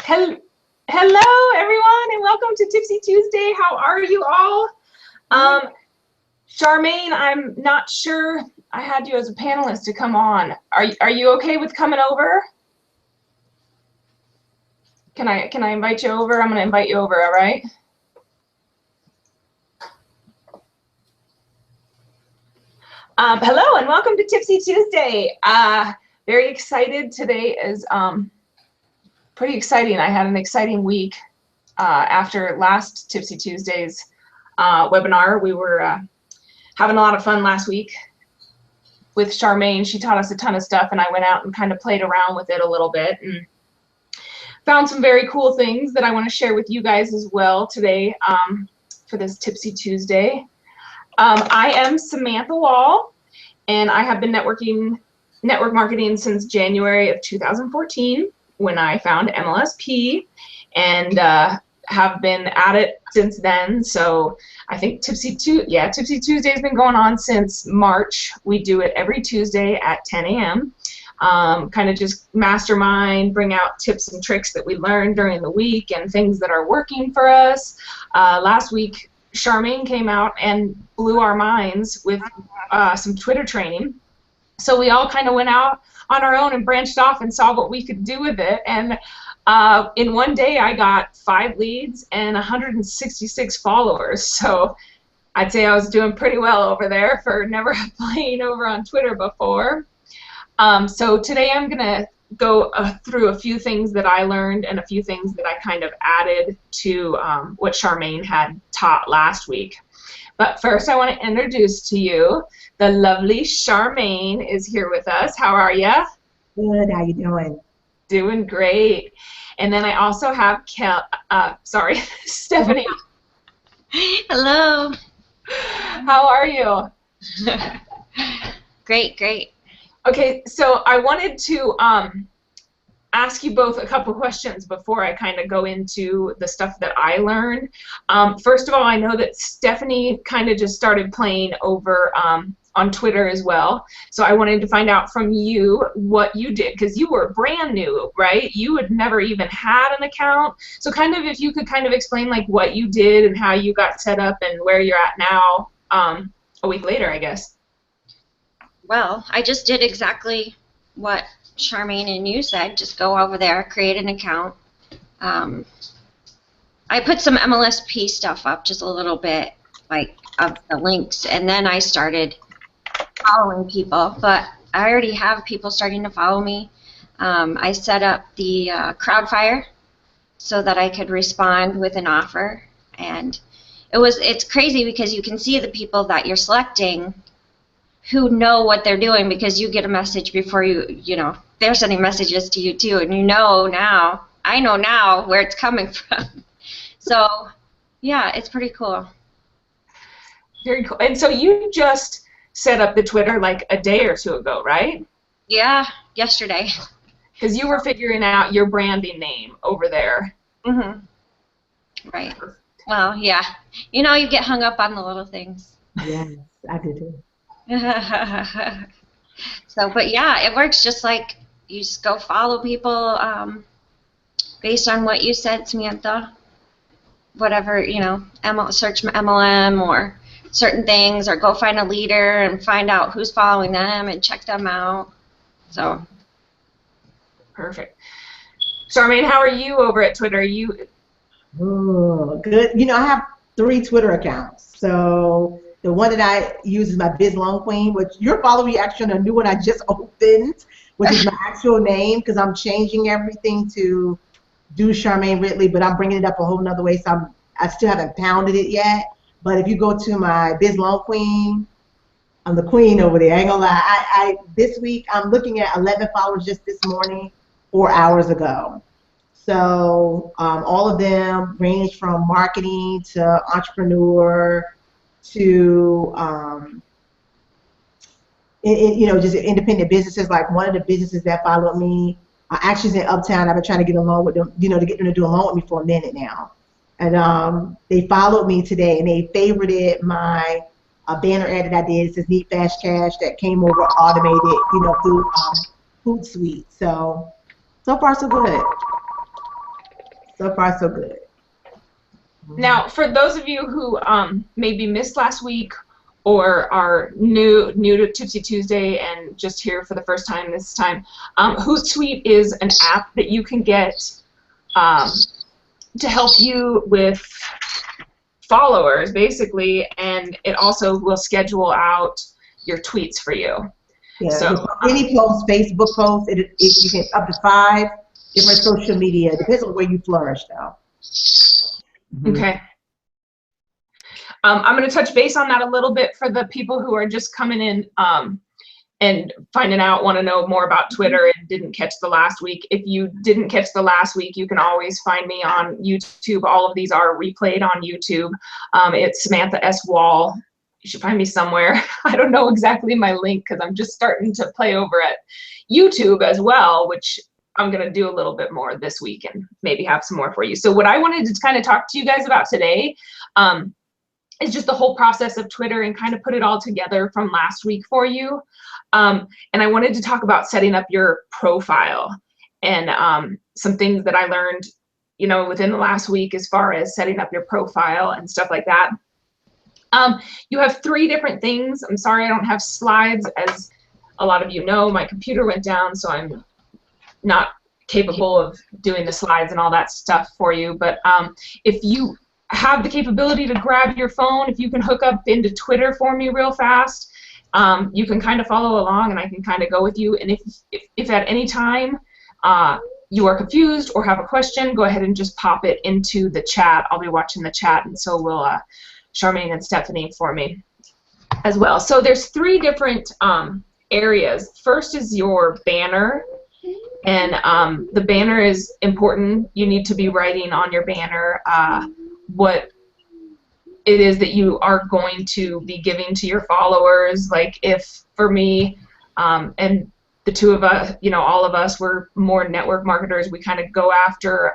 Hel Hello, everyone, and welcome to Tipsy Tuesday. How are you all? Charmaine, I'm not sure I had you as a panelist to come on. Are you okay with coming over? Can I invite you over? I'm going to invite you over, all right? Hello, and welcome to Tipsy Tuesday. Very excited. Today is pretty exciting. I had an exciting week after last Tipsy Tuesday's webinar. We were having a lot of fun last week with Charmaine. She taught us a ton of stuff, and I went out and kind of played around with it a little bit and found some very cool things that I want to share with you guys as well today for this Tipsy Tuesday. I am Samantha Wall, and I have been network marketing since January of 2014 when I found MLSP, and have been at it since then. So I think Tipsy Tuesday has been going on since March. We do it every Tuesday at 10 a.m. Kind of just mastermind, bring out tips and tricks that we learned during the week and things that are working for us. Last week, Charmaine came out and blew our minds with some Twitter training. So we all kind of went out on our own and branched off and saw what we could do with it. And in one day, I got 5 leads and 166 followers. So I'd say I was doing pretty well over there for never playing over on Twitter before. So today I'm going to go through a few things that I learned and a few things that I kind of added to what Charmaine had taught last week. But first, I want to introduce to you the lovely Charmaine is here with us. How are you? Good. How you doing? Doing great. And then I also have Stephanie. Hello. How are you? Great, great. Okay, so I wanted to ask you both a couple questions before I kind of go into the stuff that I learned. First of all, I know that Stephanie kind of just started playing over on Twitter as well. So I wanted to find out from you what you did, because you were brand new, right? You had never even had an account. So kind of if you could kind of explain like what you did and how you got set up and where you're at now a week later, I guess. Well, I just did exactly what Charmaine and you said. Just go over there, create an account. I put some MLSP stuff up, just a little bit, like of the links, and then I started following people. But I already have people starting to follow me. I set up the Crowdfire so that I could respond with an offer, and it's crazy because you can see the people that you're selecting who know what they're doing, because you get a message before they're sending messages to you too, and I know now where it's coming from. So yeah, it's pretty cool. Very cool. And so you just set up the Twitter like a day or two ago, right? Yeah, yesterday. Because you were figuring out your branding name over there. Mm-hmm. Right. Well, yeah. You get hung up on the little things. Yes, I do too. So, but yeah, it works just like you just go follow people based on what you said, Samantha. Whatever, search MLM or certain things, or go find a leader and find out who's following them and check them out. So. Perfect. Charmaine, how are you over at Twitter? Oh, good. I have 3 Twitter accounts. So the one that I use is my Biz Loan Queen, which you're following me actually on a new one I just opened, which is my actual name, because I'm changing everything to do Charmaine Ridley, but I'm bringing it up a whole nother way, so I still haven't pounded it yet. But if you go to my Biz Loan Queen, I'm the queen over there. I ain't gonna lie. This week I'm looking at 11 followers just this morning, 4 hours ago. So all of them range from marketing to entrepreneur to just independent businesses. Like one of the businesses that followed me actually is in Uptown. I've been trying to get a loan with them, to get them to do a loan with me for a minute now. And they followed me today, and they favorited my banner ad that I did. It says Need Fast Cash, that came over automated, through Hootsuite. So far so good. So far, so good. Now, for those of you who maybe missed last week or are new to Tipsy Tuesday and just here for the first time this time, Hootsuite is an app that you can get to help you with followers, basically, and it also will schedule out your tweets for you. Yeah, so any post, Facebook post, you can up to 5 different social media. Depends on where you flourish, though. Okay. I'm going to touch base on that a little bit for the people who are just coming in and finding out, want to know more about Twitter and didn't catch the last week. If you didn't catch the last week, you can always find me on YouTube. All of these are replayed on YouTube. It's Samantha S. Wall. You should find me somewhere. I don't know exactly my link because I'm just starting to play over at YouTube as well, which I'm going to do a little bit more this week and maybe have some more for you. So what I wanted to kind of talk to you guys about today is just the whole process of Twitter and kind of put it all together from last week for you. And I wanted to talk about setting up your profile and some things that I learned, you know, within the last week as far as setting up your profile and stuff like that. You have 3 different things. I'm sorry I don't have slides. As a lot of you know, my computer went down, so I'm not capable of doing the slides and all that stuff for you. But if you have the capability to grab your phone, if you can hook up into Twitter for me real fast, you can kind of follow along and I can kind of go with you. And if at any time you are confused or have a question, go ahead and just pop it into the chat. I'll be watching the chat, and so will Charmaine and Stephanie for me as well. So there's 3 different areas. First is your banner, and the banner is important. You need to be writing on your banner what it is that you are going to be giving to your followers. Like if for me and the 2 of us, you know, all of us, we're more network marketers. We kind of go after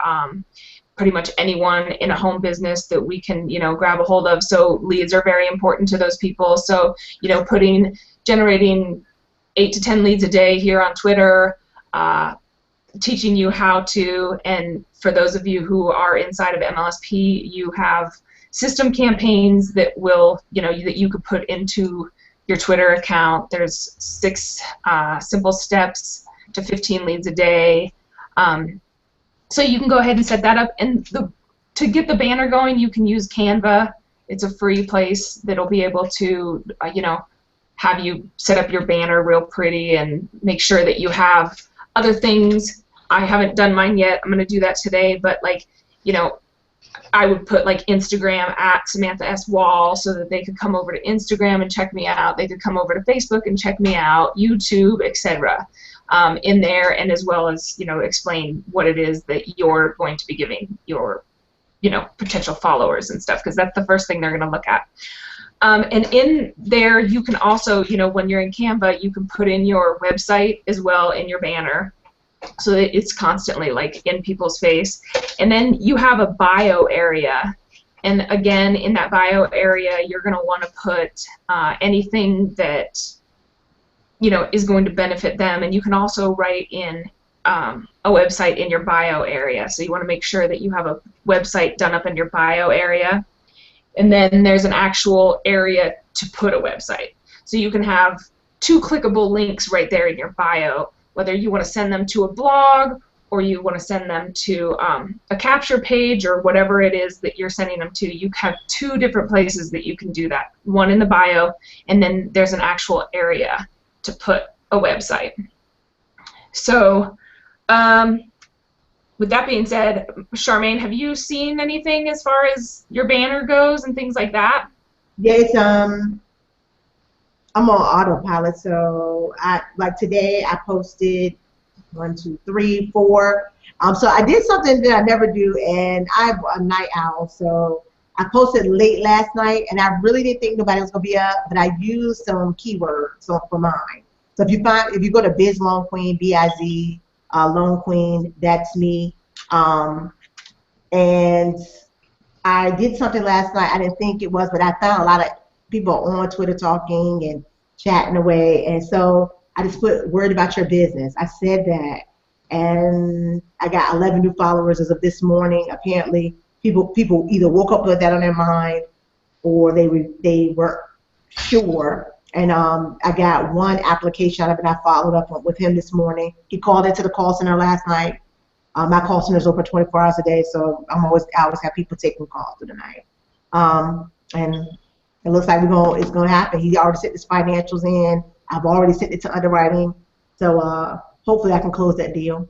pretty much anyone in a home business that we can, you know, grab a hold of. So leads are very important to those people. So, you know, generating 8 to 10 leads a day here on Twitter, teaching you how to, and for those of you who are inside of MLSP, you have system campaigns that will, you know, that you could put into your Twitter account. There's 6 simple steps to 15 leads a day. So you can go ahead and set that up, and to get the banner going, you can use Canva. It's a free place that'll be able to, you know, have you set up your banner real pretty and make sure that you have other things. I haven't done mine yet. I'm going to do that today, but like, you know, I would put like Instagram at Samantha S. Wall so that they could come over to Instagram and check me out. They could come over to Facebook and check me out, YouTube, etc. In there, and as well as, you know, explain what it is that you're going to be giving your, you know, potential followers and stuff, because that's the first thing they're going to look at. And in there, you can also, you know, when you're in Canva, you can put in your website as well in your banner, so that it's constantly like in people's face. And then you have a bio area, and again, in that bio area, you're going to want to put anything that, you know, is going to benefit them. And you can also write in a website in your bio area. So you want to make sure that you have a website done up in your bio area. And then there's an actual area to put a website. So you can have 2 clickable links right there in your bio, whether you want to send them to a blog or you want to send them to a capture page or whatever it is that you're sending them to. You have 2 different places that you can do that. One in the bio, and then there's an actual area to put a website. So with that being said, Charmaine, have you seen anything as far as your banner goes and things like that? Yeah, it's I'm on autopilot, so like today I posted 1, 2, 3, 4. So I did something that I never do, and I'm a night owl, so I posted late last night, and I really didn't think nobody was gonna be up, but I used some keywords for mine. So if you go to Biz Lone Queen, B-I-Z, Lone Queen, that's me. And I did something last night. I didn't think it was, but I found a lot of people on Twitter talking and chatting away, and so I just put "worried about your business." I said that, and I got 11 new followers as of this morning. Apparently, people either woke up with that on their mind, or they were sure. And I got one application out of it. I followed up with him this morning. He called into the call center last night. My call center is open 24 hours a day, so I always have people taking calls through the night. And it looks like it's gonna happen. He already sent his financials in. I've already sent it to underwriting. So hopefully I can close that deal.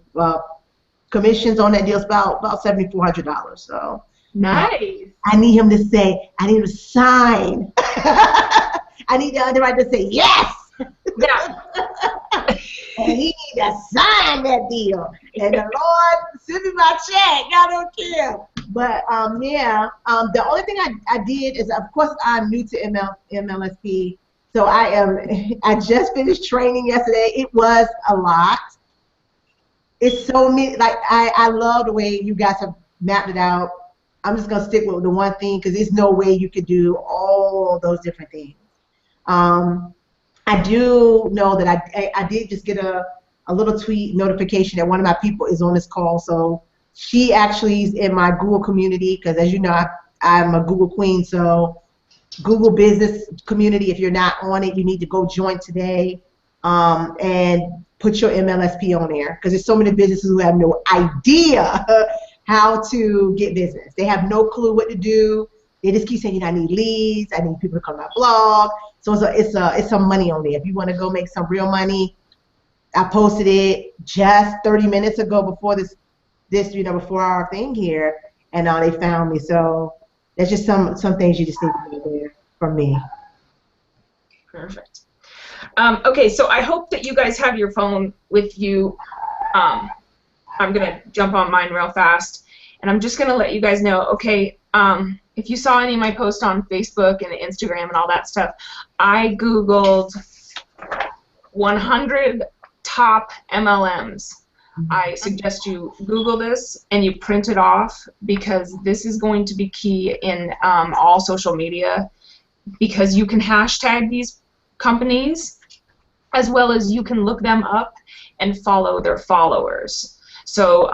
Commissions on that deal is about $7,400. So Nice. I need him to say, I need him to sign. I need the underwriter to say yes. Yeah. And he need to sign that deal. And the Lord, send me my check. I don't care. But the only thing I did is, of course, I'm new to MLSP. So I just finished training yesterday. It was a lot. It's so many, like, I love the way you guys have mapped it out. I'm just going to stick with the one thing because there's no way you could do all those different things. I do know that I did just get a little tweet notification that one of my people is on this call. So she actually is in my Google community because, as you know, I'm a Google queen. So Google business community, if you're not on it, you need to go join today and put your MLSP on there because there's so many businesses who have no idea how to get business. They have no clue what to do. They just keep saying, I need leads. I need people to come to my blog. So it's some money on there. If you want to go make some real money, I posted it just 30 minutes ago before this before our thing here, and they found me. So there's just some things you just need to know there from me. Perfect. Okay, so I hope that you guys have your phone with you. I'm going to jump on mine real fast, and I'm just going to let you guys know, okay, if you saw any of my posts on Facebook and Instagram and all that stuff, I Googled 100 top MLMs. I suggest you Google this and you print it off because this is going to be key in all social media because you can hashtag these companies as well as you can look them up and follow their followers. So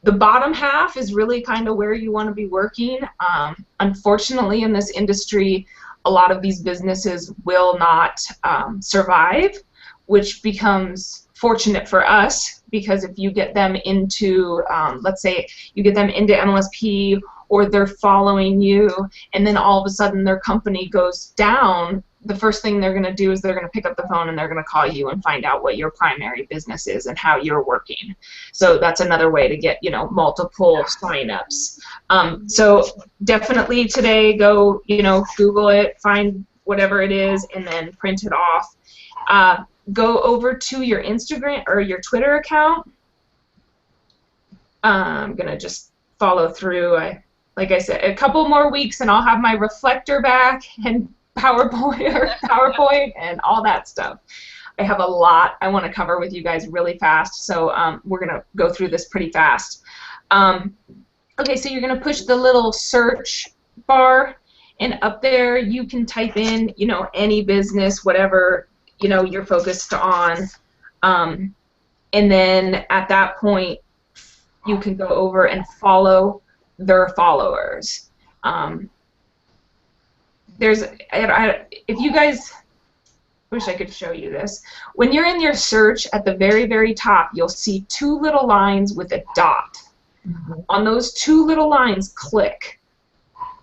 the bottom half is really kind of where you want to be working. Unfortunately, in this industry, a lot of these businesses will not survive, which becomes fortunate for us because if you get them into, let's say you get them into MLSP or they're following you and then all of a sudden their company goes down, the first thing they're going to do is they're going to pick up the phone and they're going to call you and find out what your primary business is and how you're working. So that's another way to get, multiple signups. So definitely today go, Google it, find whatever it is, and then print it off. Go over to your Instagram or your Twitter account. I'm going to just follow through. Like I said, a couple more weeks and I'll have my reflector back and PowerPoint and all that stuff. I have a lot I want to cover with you guys really fast, so we're going to go through this pretty fast. Okay, so you're going to push the little search bar, and up there you can type in, any business, whatever, you're focused on, and then at that point you can go over and follow their followers. If you guys, wish I could show you this. When you're in your search at the very, very top, you'll see two little lines with a dot. Mm-hmm. On those two little lines, click.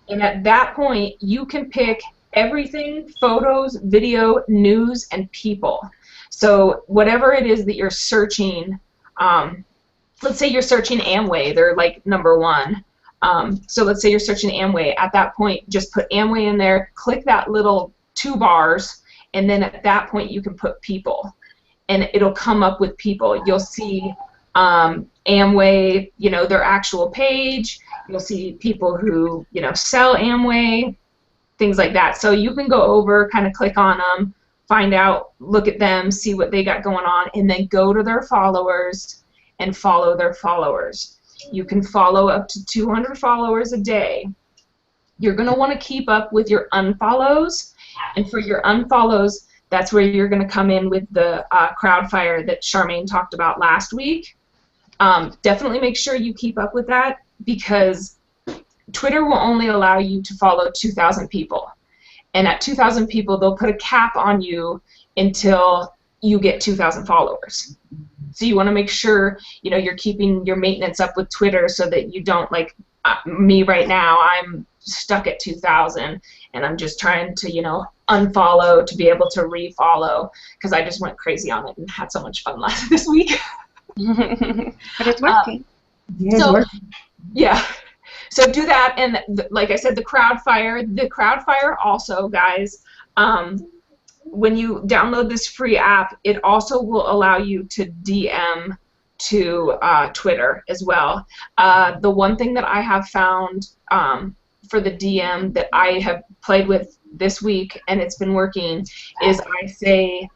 And at that point, you can pick everything, photos, video, news, and people. So whatever it is that you're searching, let's say you're searching Amway, they're like #1. So let's say you're searching Amway. At that point, just put Amway in there, click that little 2 bars, and then at that point you can put people. And it'll come up with people. You'll see Amway, their actual page. You'll see people who, sell Amway, things like that. So you can go over, kind of click on them, find out, look at them, see what they got going on, and then go to their followers and follow their followers. You can follow up to 200 followers a day. You're going to want to keep up with your unfollows, and for your unfollows, That's where you're going to come in with the Crowdfire that Charmaine talked about last week. Definitely make sure you keep up with that, because Twitter will only allow you to follow 2,000 people. And at 2,000 people, they'll put a cap on you until you get 2,000 followers. So you want to make sure, you know, you're keeping your maintenance up with Twitter so that you don't, like me right now, I'm stuck at 2,000, and I'm just trying to, you know, unfollow to be able to refollow, because I just went crazy on it and had so much fun this week. But it's working. Yeah. So do that, and like I said, the Crowdfire also, guys, when you download this free app, it also will allow you to DM to Twitter as well. The one thing that I have found for the DM that I have played with this week, and it's been working, is I say,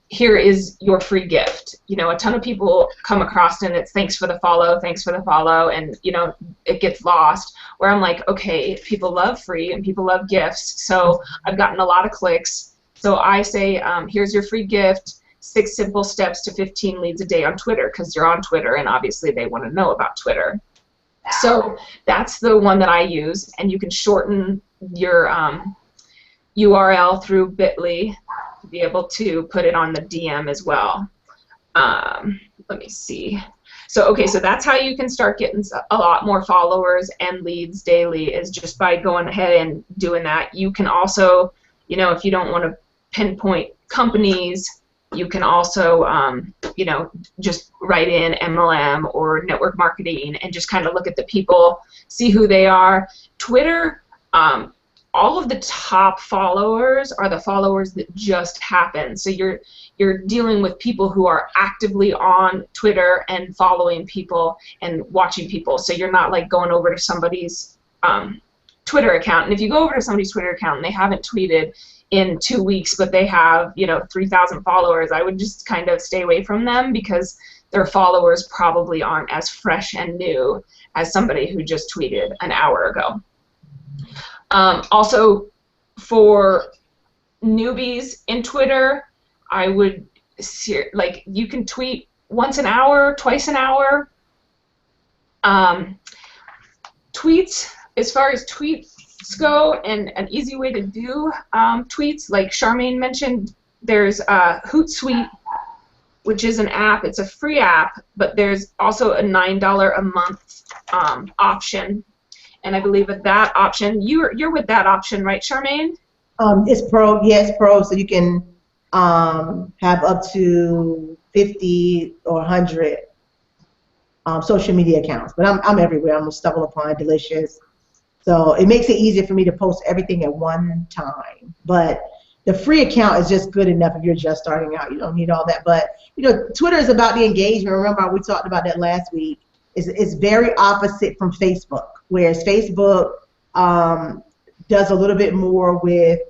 here is your free gift. You know, a ton of people come across and it's thanks for the follow, and, you know, it gets lost. Where I'm like, okay, people love free and people love gifts, so I've gotten a lot of clicks. So I say, here's your free gift, 6 simple steps to 15 leads a day on Twitter, because you're on Twitter and obviously they want to know about Twitter. So that's the one that I use, and you can shorten your URL through Bitly to be able to put it on the DM as well. Let me see. So, okay, so that's how you can start getting a lot more followers and leads daily, is just by going ahead and doing that. You can also, you know, if you don't want to pinpoint companies, you can also, you know, just write in MLM or network marketing and just kind of look at the people, see who they are. Twitter, all of the top followers are the followers that just happen. So you're dealing with people who are actively on Twitter and following people and watching people. So you're not like going over to somebody's Twitter account. And if you go over to somebody's Twitter account and they haven't tweeted in 2 weeks, but they have, you know, 3,000 followers, I would just kind of stay away from them, because their followers probably aren't as fresh and new as somebody who just tweeted an hour ago. Also, for newbies in Twitter, I would, like, you can tweet once an hour, twice an hour. Tweets, as far as tweets go, and an easy way to do tweets, like Charmaine mentioned, there's Hootsuite, which is an app. It's a free app, but there's also a $9 a month option. And I believe with that option, you're with that option, right, Charmaine? It's pro. Yeah, it's pro. So you can have up to 50 or 100 social media accounts. But I'm everywhere. I'm StumbleUpon, Delicious. So it makes it easier for me to post everything at one time. But the free account is just good enough if you're just starting out. You don't need all that. But, you know, Twitter is about the engagement. Remember, we talked about that last week. It's very opposite from Facebook, whereas Facebook does a little bit more with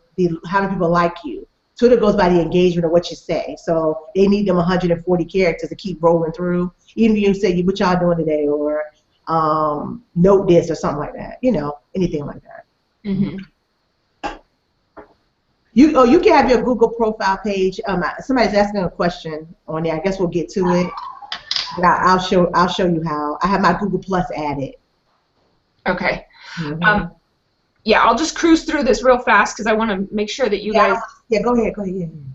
how many people like you. Twitter goes by the engagement of what you say. So they need them 140 characters to keep rolling through. Even if you say, what y'all doing today, or note this or something like that, you know, anything like that. Mm-hmm. You can have your Google profile page. Somebody's asking a question on there. I guess we'll get to it. But I'll show you how. I have my Google Plus added. Okay. Mm-hmm. Yeah, I'll just cruise through this real fast because I want to make sure that you guys go ahead.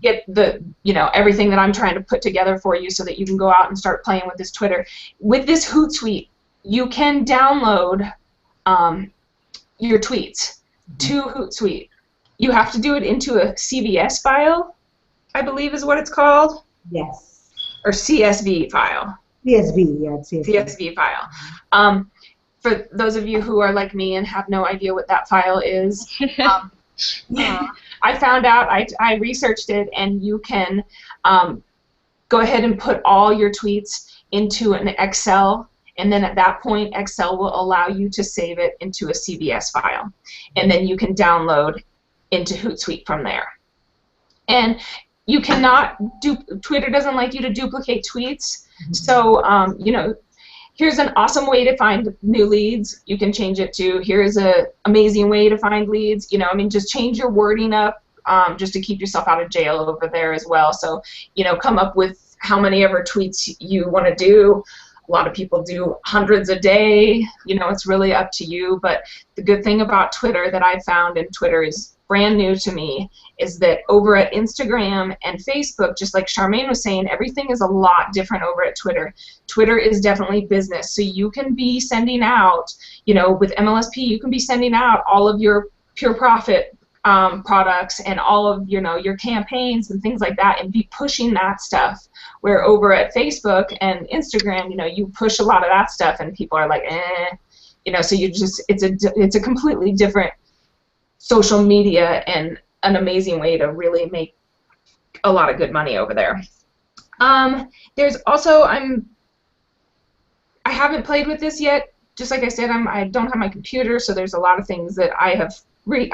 get the, you know, everything that I'm trying to put together for you so that you can go out and start playing with this Twitter. With this Hootsuite, you can download your tweets to Hootsuite. You have to do it into a CVS file, I believe is what it's called. Yes. Or CSV file. CSV, yeah, CSV file. For those of you who are like me and have no idea what that file is, I found out, I researched it, and you can go ahead and put all your tweets into an Excel, and then at that point, Excel will allow you to save it into a CVS file, and then you can download into Hootsuite from there. And you cannot Twitter doesn't like you to duplicate tweets, so you know, here's an awesome way to find new leads. You can change it to, here's an amazing way to find leads. You know, I mean, just change your wording up just to keep yourself out of jail over there as well. So, you know, come up with how many ever tweets you want to do. A lot of people do hundreds a day. You know, it's really up to you. But the good thing about Twitter that I found, and Twitter is brand new to me, is that over at Instagram and Facebook, just like Charmaine was saying, everything is a lot different over at Twitter. Twitter is definitely business. So you can be sending out, you know, with MLSP, you can be sending out all of your pure profit products and all of, you know, your campaigns and things like that, and be pushing that stuff. Where over at Facebook and Instagram, you know, you push a lot of that stuff and people are like, you know, so you just, it's a completely different social media and an amazing way to really make a lot of good money over there. There's also, I haven't played with this yet. Just like I said, I don't have my computer, so there's a lot of things that I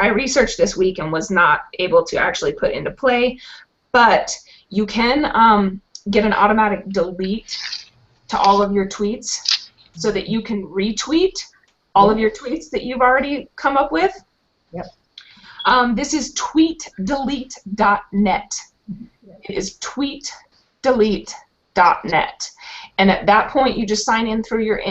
researched this week and was not able to actually put into play. But you can get an automatic delete to all of your tweets so that you can retweet all of your tweets that you've already come up with. Yep. This is tweetdelete.net. It is tweetdelete.net. And at that point, you just sign in through your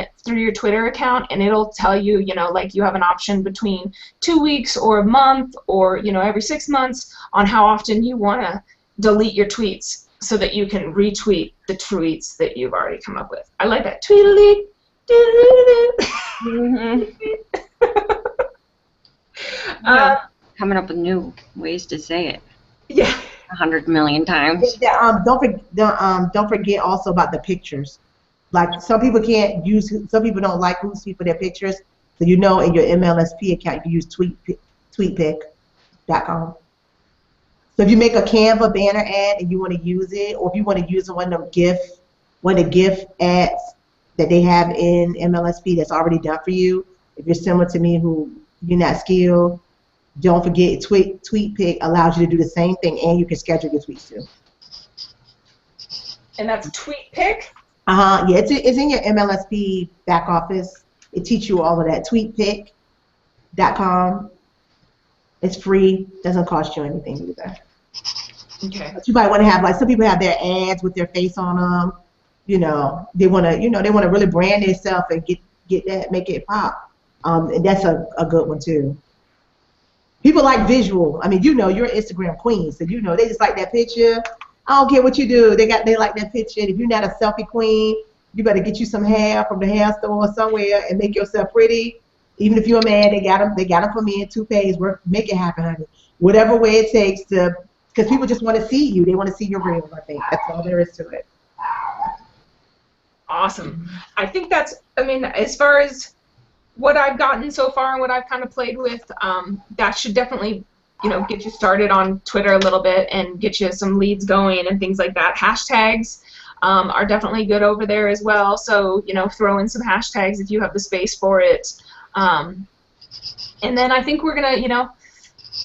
Twitter account, and it'll tell you, you know, like you have an option between 2 weeks or a month or, you know, every 6 months on how often you want to delete your tweets so that you can retweet the tweets that you've already come up with. I like that. Tweet-delete. Coming up with new ways to say it. Yeah. 100 million times. Don't forget also about the pictures. Like some people don't like Hootsuite for their pictures. So you know, in your MLSP account, you can use tweetpic.com. So if you make a Canva banner ad and you want to use it, or if you want to use one of the GIF ads that they have in MLSP that's already done for you, if you're similar to me who you're not skilled, don't forget TweetPic allows you to do the same thing, and you can schedule your tweets too. And that's TweetPic? Yeah, it's in your MLSP back office. It teaches you all of that. TweetPic.com. It's free. Doesn't cost you anything either. Okay. But you might want to have, like, some people have their ads with their face on them. You know, they want to really brand themselves and get that, make it pop. And that's a good one too. People like visual. I mean, you know, you're an Instagram queen, so you know they just like that picture. I don't care what you do, they like that picture. And if you're not a selfie queen, you better get you some hair from the hair store or somewhere and make yourself pretty. Even if you're a man, they got them for me in toupees. Make it happen, honey. Whatever way it takes to, because people just want to see you. They want to see your real. I think that's all there is to it. Awesome. I think that's, I mean, as far as what I've gotten so far and what I've kind of played with, that should definitely, you know, get you started on Twitter a little bit and get you some leads going and things like that. Hashtags are definitely good over there as well. So, you know, throw in some hashtags if you have the space for it. And then I think we're going to, you know,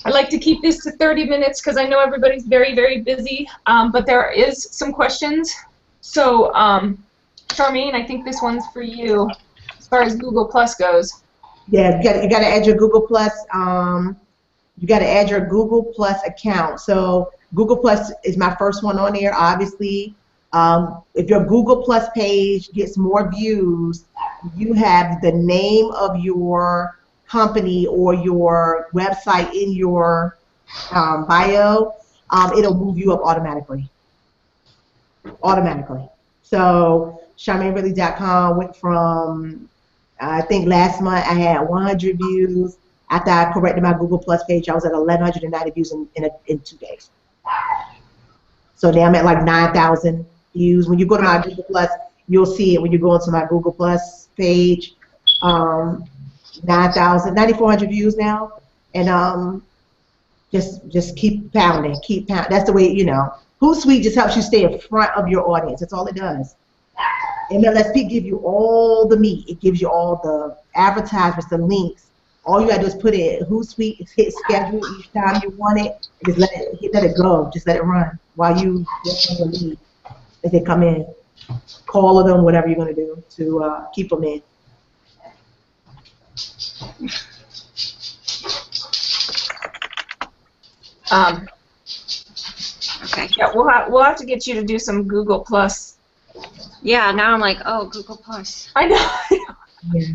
I like to keep this to 30 minutes because I know everybody's very, very busy. But there is some questions. So, Charmaine, I think this one's for you as far as Google Plus goes. Yeah, you got to add your Google Plus. You got to add your Google Plus account. So Google Plus is my first one on there, obviously. If your Google Plus page gets more views, you have the name of your company or your website in your bio, it'll move you up automatically. So CharmaineReilly.com went from, I think last month I had 100 views. After I corrected my Google Plus page, I was at 1,190 views in 2 days. So now I'm at like 9,000 views. When you go to my Google Plus, you'll see it when you go into my Google Plus page. 9,400 views now, and just keep pounding, That's the way, you know. Hootsuite just helps you stay in front of your audience. That's all it does. MLSP gives you all the meat. It gives you all the advertisements, the links. All you gotta do is put it in Hootsuite, hit schedule each time you want it, and just let it go. Just let it run while you get on your lead as they come in. Call them, whatever you're gonna do to keep them in. Um, Okay. yeah, we'll have to get you to do some Google Plus. Yeah, now I'm like, oh, Google Plus. I know. Yeah.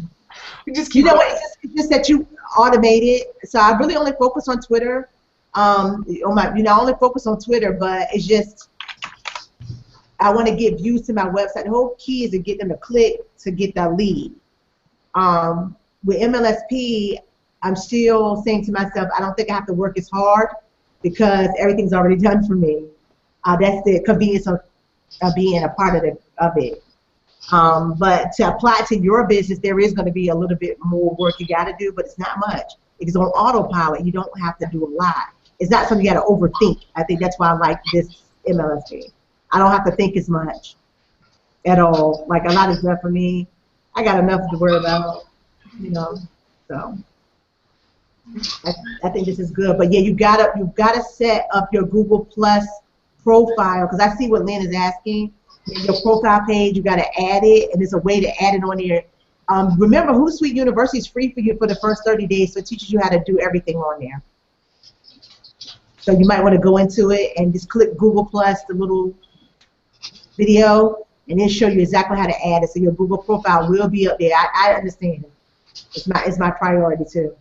We just You keep know what? going. It's just that you automate it. So I really only focus on Twitter. I only focus on Twitter, but it's just I want to get views to my website. The whole key is to get them to click to get that lead. With MLSP, I'm still saying to myself, I don't think I have to work as hard because everything's already done for me. That's the convenience of being a part of it. But to apply it to your business, there is going to be a little bit more work you got to do, but it's not much. It's on autopilot. You don't have to do a lot. It's not something you got to overthink. I think that's why I like this MLSP. I don't have to think as much at all. Like, a lot is done for me. I got enough to worry about, so I think this is good. But yeah, you gotta set up your Google Plus profile, because I see what Lynn is asking. Your profile page, you gotta add it, and there's a way to add it on there. Remember, Hootsuite University is free for you for the first 30 days, so it teaches you how to do everything on there. So you might want to go into it and just click Google Plus, the little video, and then show you exactly how to add it. So your Google profile will be up there. I understand. It's my priority too.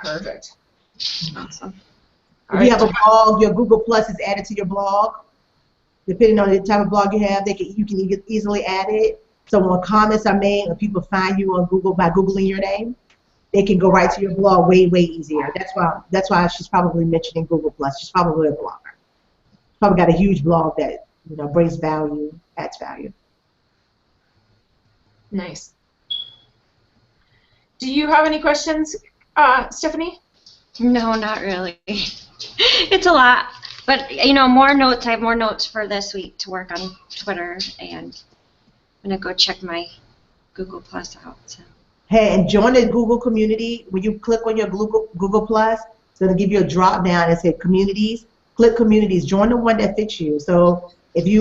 Perfect. Awesome. If you have a blog, your Google Plus is added to your blog. Depending on the type of blog you have, you can easily add it. So when comments are made, when people find you on Google by Googling your name, they can go right to your blog way easier. That's why she's probably mentioning Google Plus. She's probably a blogger. Probably got a huge blog that brings value, adds value. Nice. Do you have any questions, Stephanie? No, not really. It's a lot. But, more notes. I have more notes for this week to work on Twitter, and I'm going to go check my Google Plus out. So. Hey, and join the Google community. When you click on your Google Plus, it's going to give you a drop down and say communities. Click communities. Join the one that fits you. So if if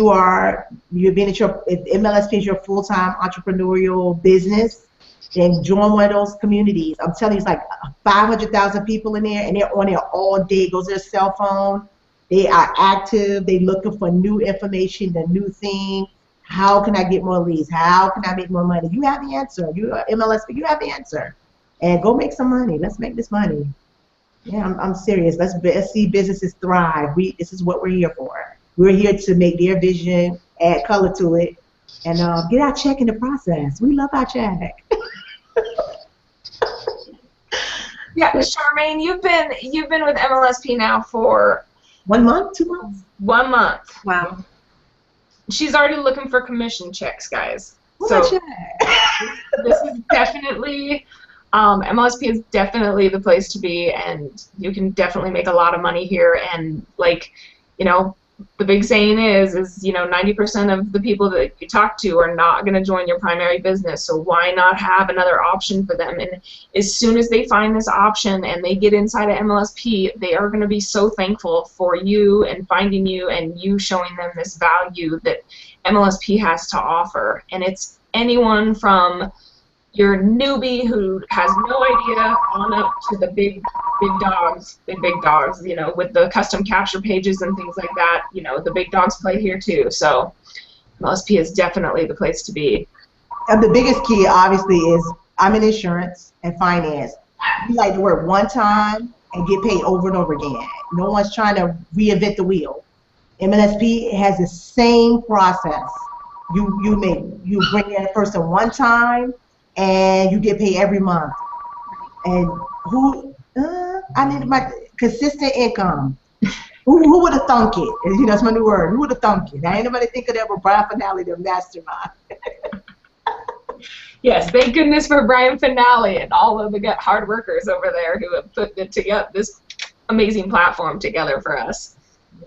MLSP is your full-time entrepreneurial business, then join one of those communities. I'm telling you, it's like 500,000 people in there, and they're on there all day. It goes to their cell phone. They are active. They're looking for new information, the new thing. How can I get more leads? How can I make more money? You have the answer. You are MLSP. You have the answer. And go make some money. Let's make this money. Yeah, I'm serious. Let's see businesses thrive. This is what we're here for. We're here to make their vision, add color to it, and get our check in the process. We love our check. Yeah, Charmaine, you've been with MLSP now for 1 month, 2 months? 1 month. Wow. She's already looking for commission checks, guys. What's So our check? this is definitely, MLSP is definitely the place to be, and you can definitely make a lot of money here. And the big saying is 90% of the people that you talk to are not going to join your primary business. So why not have another option for them? And as soon as they find this option and they get inside of MLSP, they are going to be so thankful for you and finding you and you showing them this value that MLSP has to offer. And it's anyone from your newbie who has no idea on up to the big dogs, with the custom capture pages and things like that. The big dogs play here too. So MLSP is definitely the place to be. And the biggest key, obviously, is I'm in insurance and finance. You like to work one time and get paid over and over again. No one's trying to reinvent the wheel. MLSP has the same process. You bring in a person one time, and you get paid every month. And I need my consistent income. Who would have thunk it? That's my new word. Who would have thunk it? Ain't nobody think of that but Brian Finale, the mastermind. Yes, thank goodness for Brian Finale and all of the hard workers over there who have put this amazing platform together for us.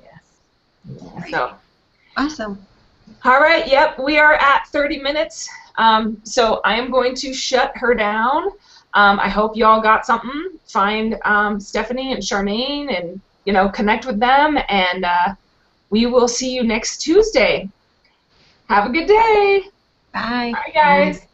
Yes. So. Awesome. All right, yep, we are at 30 minutes. So I am going to shut her down. I hope you all got something. Find Stephanie and Charmaine and, connect with them. And we will see you next Tuesday. Have a good day. Bye. Bye, guys.